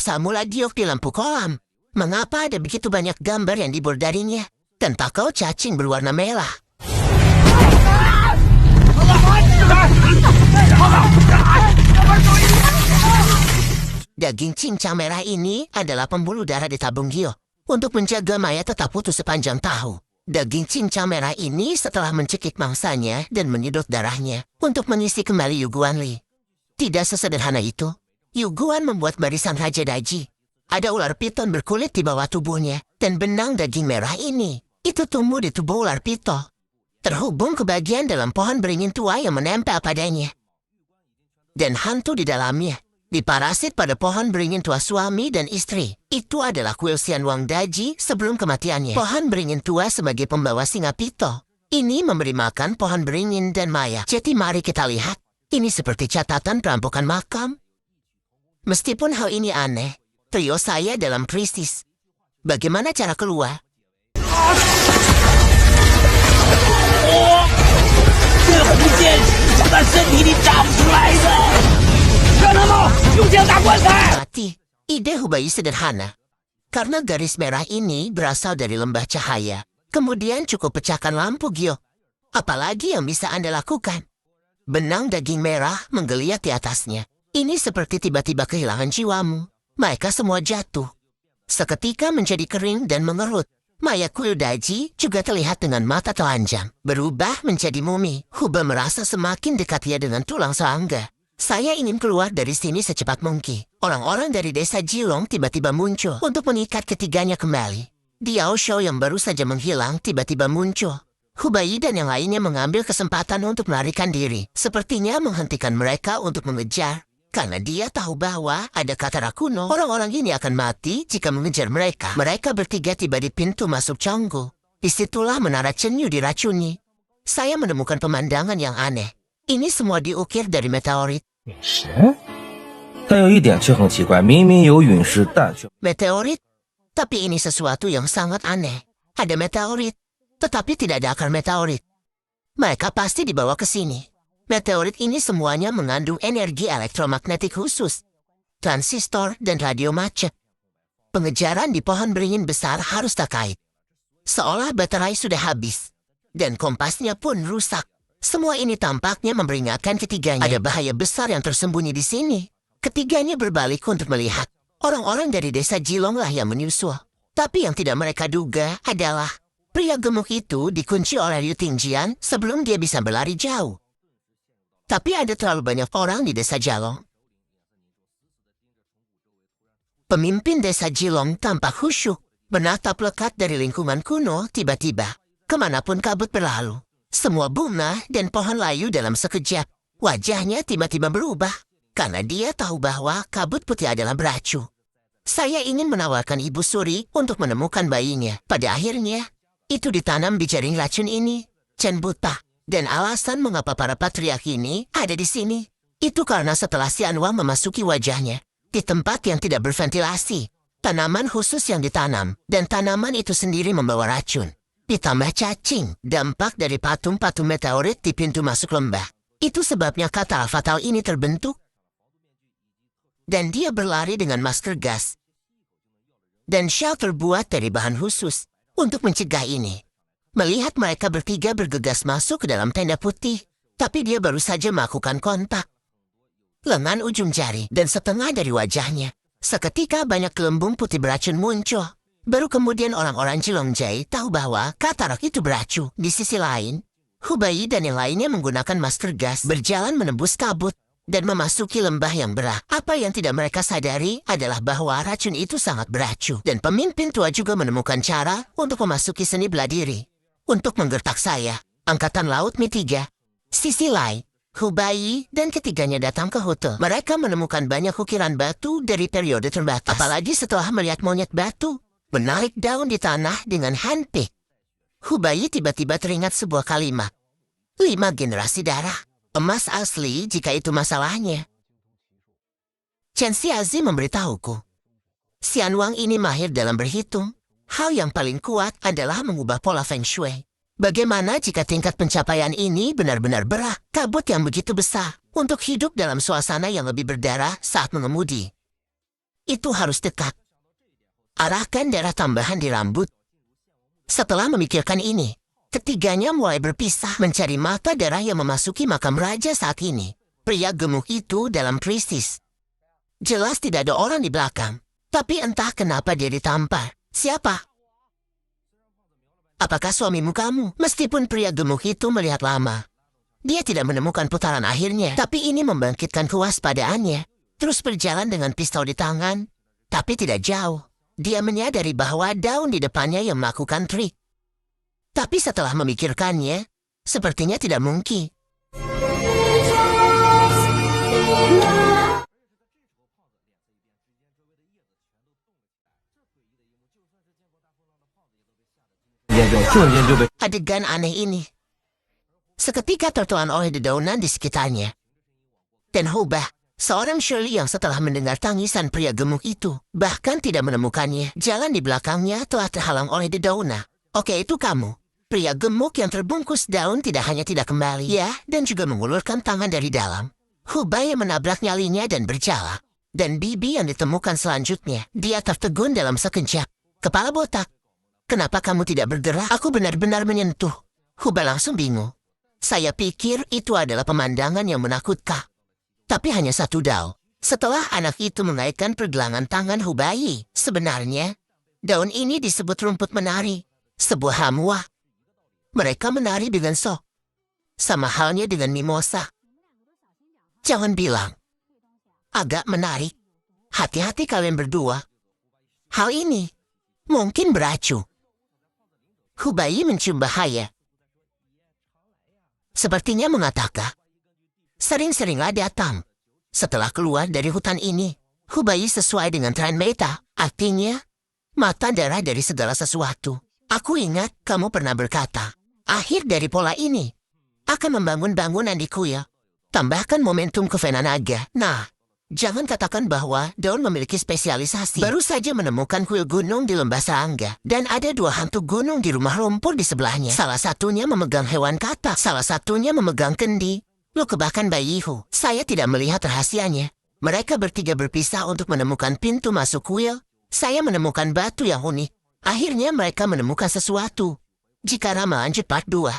Asal mula giok di lampu kolam. Mengapa ada begitu banyak gambar yang dibuat darinya? Tentakel cacing berwarna merah. Daging cincang merah ini adalah pembuluh darah di tabung Gio untuk menjaga Maya tetap utuh sepanjang tahun. Daging cincang merah ini setelah mencekik mangsanya dan menyedot darahnya untuk mengisi kembali Yuguan Li. Tidak sesederhana itu. Yuguan membuat barisan Raja Daji. Ada ular piton berkulit di bawah tubuhnya dan benang daging merah ini. Itu tumbuh di tubuh ular piton. Terhubung ke bagian dalam pohon beringin tua yang menempel padanya. Dan hantu di dalamnya. Diparasit pada pohon beringin tua suami dan istri. Itu adalah kuil Xian Wang Daji sebelum kematiannya. Pohon beringin tua sebagai pembawa singa pito. Ini memberi makan pohon beringin dan Maya. Jadi mari kita lihat. Ini seperti catatan perampokan makam. Meskipun hal ini aneh, trio saya dalam krisis. Bagaimana cara keluar? Mati. Ide Hubei sederhana. Karena garis merah ini berasal dari lembah cahaya. Kemudian cukup pecahkan lampu Gio. Apalagi yang bisa Anda lakukan? Benang daging merah menggeliat di atasnya. Ini seperti tiba-tiba kehilangan jiwamu. Mereka semua jatuh. Seketika menjadi kering dan mengerut. Maya Kuil Daji juga terlihat dengan mata telanjang. Berubah menjadi mumi. Hubei merasa semakin dekat ia dengan tulang serangga. Saya ingin keluar dari sini secepat mungkin. Orang-orang dari desa Jilong tiba-tiba muncul untuk mengikat ketiganya kembali. Diao Shou yang baru saja menghilang tiba-tiba muncul. Hubei dan yang lainnya mengambil kesempatan untuk melarikan diri. Sepertinya menghentikan mereka untuk mengejar. Karena dia tahu bahwa ada kata kuno, orang-orang ini akan mati jika mengejar mereka. Mereka bertiga tiba di pintu masuk Canggu. Disitulah menara Chenyu diracuni. Saya menemukan pemandangan yang aneh. Ini semua diukir dari meteorit. Meteorit? Tapi ini sesuatu yang sangat aneh. Ada meteorit, tetapi tidak ada akar meteorit. Mereka pasti dibawa ke sini. Meteorit ini semuanya mengandung energi elektromagnetik khusus, transistor, dan radio macet. Pengejaran di pohon beringin besar harus tak kait. Seolah baterai sudah habis, dan kompasnya pun rusak. Semua ini tampaknya memperingatkan ketiganya. Ada bahaya besar yang tersembunyi di sini. Ketiganya berbalik untuk melihat. Orang-orang dari desa Jilong lah yang menyusul. Tapi yang tidak mereka duga adalah pria gemuk itu dikunci oleh Liu Tingjian sebelum dia bisa berlari jauh. Tapi ada terlalu banyak orang di desa Jilong. Pemimpin desa Jilong tampak khusyuk, menatap lekat dari lingkungan kuno tiba-tiba. Kemanapun kabut berlalu, semua bunga dan pohon layu dalam sekejap. Wajahnya tiba-tiba berubah, karena dia tahu bahwa kabut putih adalah beracun. Saya ingin menawarkan Ibu Suri untuk menemukan bayinya. Pada akhirnya, itu ditanam di jaring racun ini, Chen buta. Dan alasan mengapa para patriark ini ada di sini, itu karena setelah Xian Wang memasuki wajahnya, di tempat yang tidak berventilasi, tanaman khusus yang ditanam, dan tanaman itu sendiri membawa racun. Ditambah cacing, dampak dari patung-patung meteorit di pintu masuk lembah. Itu sebabnya kata fatal ini terbentuk. Dan dia berlari dengan masker gas. Dan shell terbuat dari bahan khusus untuk mencegah ini. Melihat mereka bertiga bergegas masuk ke dalam tenda putih, tapi dia baru saja melakukan kontak. Lengan ujung jari dan setengah dari wajahnya. Seketika banyak gelembung putih beracun muncul. Baru kemudian orang-orang Jilongjai tahu bahwa katarak itu beracun. Di sisi lain, Hubei dan yang lainnya menggunakan masker gas berjalan menembus kabut dan memasuki lembah yang berat. Apa yang tidak mereka sadari adalah bahwa racun itu sangat beracun. Dan pemimpin tua juga menemukan cara untuk memasuki seni bela diri. Untuk menggertak saya, Angkatan Laut Mi-3, sisi lain, Hubei dan ketiganya datang ke hotel. Mereka menemukan banyak ukiran batu dari periode terbatas. Apalagi setelah melihat monyet batu menarik daun di tanah dengan handpick. Hubei tiba-tiba teringat sebuah kalimat. 5 generasi darah. Emas asli jika itu masalahnya. Chen Xiazi memberitahuku. Xian Wang ini mahir dalam berhitung. Hal yang paling kuat adalah mengubah pola Feng Shui. Bagaimana jika tingkat pencapaian ini benar-benar berat? Kabut yang begitu besar untuk hidup dalam suasana yang lebih berdarah saat mengemudi. Itu harus dekat. Arahkan darah tambahan di rambut. Setelah memikirkan ini, ketiganya mulai berpisah mencari mata darah yang memasuki makam raja saat ini. Pria gemuk itu dalam krisis. Jelas tidak ada orang di belakang, tapi entah kenapa dia ditampar. Siapa? Apakah suamimu kamu? Meskipun pria gemuk itu melihat lama, dia tidak menemukan putaran akhirnya, tapi ini membangkitkan kewaspadaannya. Terus berjalan dengan pistol di tangan, tapi tidak jauh. Dia menyadari bahwa daun di depannya yang melakukan trik. Tapi setelah memikirkannya, sepertinya tidak mungkin. Adegan aneh ini seketika tertelan oleh dedaunan di sekitarnya. Dan Hubah, seorang Shirley yang setelah mendengar tangisan pria gemuk itu, bahkan tidak menemukannya. Jalan di belakangnya telah terhalang oleh dedaunan. Oke, itu kamu. Pria gemuk yang terbungkus daun tidak hanya tidak kembali, ya, dan juga mengulurkan tangan dari dalam. Hubah yang menabrak nyalinya dan berjalan. Dan Bibi yang ditemukan selanjutnya, dia tertegun dalam sekejap. Kepala botak. Kenapa kamu tidak bergerak? Aku benar-benar menyentuh. Hubah langsung bingung. Saya pikir itu adalah pemandangan yang menakutkan. Tapi hanya satu dal. Setelah anak itu mengaitkan pergelangan tangan Hubai, sebenarnya, daun ini disebut rumput menari. Sebuah hamwa. Mereka menari dengan sok. Sama halnya dengan mimosa. Jangan bilang. Agak menarik. Hati-hati kalian berdua. Hal ini mungkin beracun. Hubai mencium bahaya. Sepertinya mengatakan, sering-seringlah datang. Setelah keluar dari hutan ini, Hubai sesuai dengan tren meta, artinya, mata darah dari segala sesuatu. Aku ingat kamu pernah berkata, akhir dari pola ini akan membangun bangunan di kuil. Tambahkan momentum ke Vena Naga. Nah, jangan katakan bahwa daun memiliki spesialisasi. Baru saja menemukan kuil gunung di lembah Serangga. Dan ada 2 hantu gunung di rumah lumpur di sebelahnya. Salah satunya memegang hewan katak. Salah satunya memegang kendi. Lo kebahkan bayihu. Saya tidak melihat rahasianya. Mereka bertiga berpisah untuk menemukan pintu masuk kuil. Saya menemukan batu yang unik. Akhirnya mereka menemukan sesuatu. Jika Rama lanjut part 2.